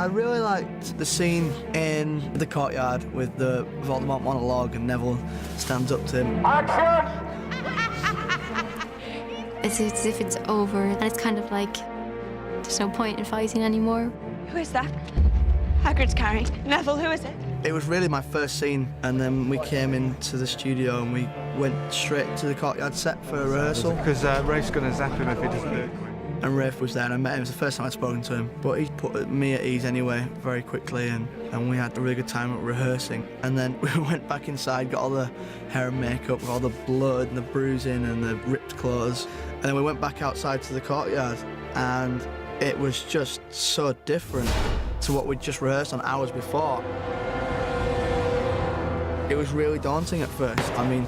I really liked the scene in the courtyard with the Voldemort monologue and Neville stands up to him. Action! It's as if it's over, and it's kind of like there's no point in fighting anymore. Who is that? Hagrid's carrying. Neville, who is it? It was really my first scene, and then we came into the studio and we went straight to the courtyard set for a rehearsal. Because Rafe's going to zap him if he doesn't do it quick. And Rafe was there, and I met him. It was the first time I'd spoken to him. But he put me at ease anyway, very quickly, and we had a really good time rehearsing. And then we went back inside, got all the hair and makeup, with all the blood and the bruising and the ripped clothes. And then we went back outside to the courtyard, and it was just so different to what we'd just rehearsed on hours before. It was really daunting at first. I mean,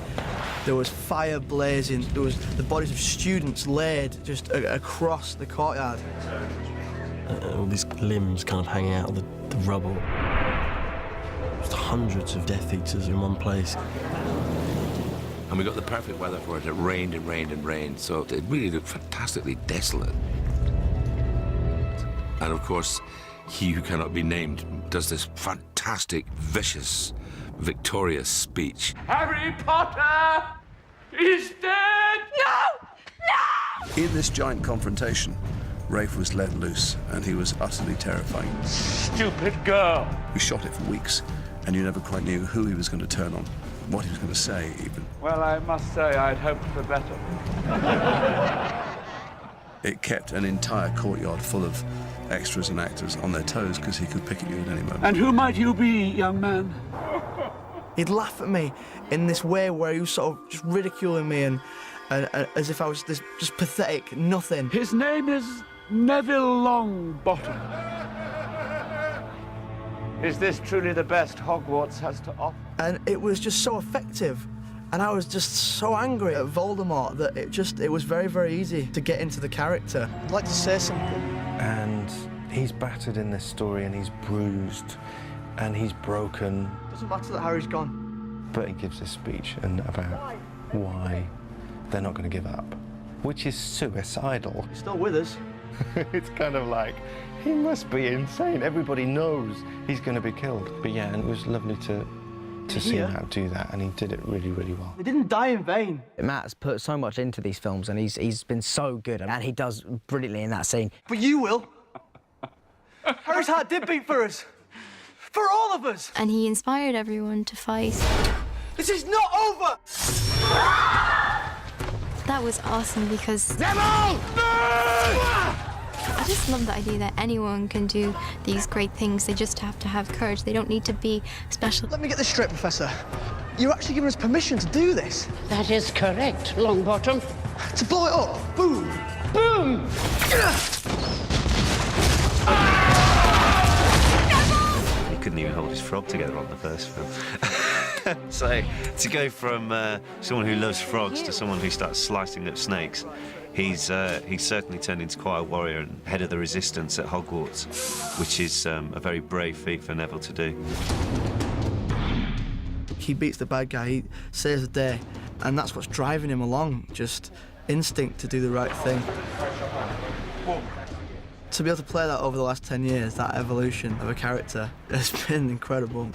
there was fire blazing, there was the bodies of students laid just across the courtyard. All these limbs kind of hanging out of the rubble. Just hundreds of Death Eaters in one place. And we got the perfect weather for it. It rained and rained and rained, so it really looked fantastically desolate. And of course, he who cannot be named does this fantastic, vicious, victorious speech. Harry Potter is dead! No! No! In this giant confrontation, Rafe was let loose, and he was utterly terrifying. Stupid girl! We shot it for weeks, and you never quite knew who he was going to turn on, what he was going to say, even. Well, I must say I'd hoped for better. It kept an entire courtyard full of extras and actors on their toes, because he could pick at you at any moment. And who might you be, young man? He'd laugh at me in this way where he was sort of just ridiculing me and as if I was this just pathetic nothing. His name is Neville Longbottom. Is this truly the best Hogwarts has to offer? And it was just so effective. And I was just so angry at Voldemort that it was very, very easy to get into the character. I'd like to say something. And he's battered in this story, and he's bruised, and he's broken. It doesn't matter that Harry's gone. But he gives this speech about why they're not going to give up, which is suicidal. He's still with us. It's kind of like, he must be insane. Everybody knows he's going to be killed. But yeah, and it was lovely to see him how to do that, and he did it really, really well. They didn't die in vain. Matt's put so much into these films, and he's been so good, and he does brilliantly in that scene. But you will. Harry's heart did beat for us. For all of us. And he inspired everyone to fight. This is not over! That was awesome because Neville! I just love the idea that anyone can do these great things. They just have to have courage. They don't need to be special. Let me get this straight, Professor. You're actually giving us permission to do this. That is correct, Longbottom. To blow it up. Boom. Boom! He couldn't even hold his frog together on the first film. So to go from someone who loves frogs to someone who starts slicing up snakes, he's certainly turned into quite a warrior and head of the resistance at Hogwarts, which is a very brave feat for Neville to do. He beats the bad guy, he saves the day, and that's what's driving him along, just instinct to do the right thing. To be able to play that over the last 10 years, that evolution of a character, has been incredible.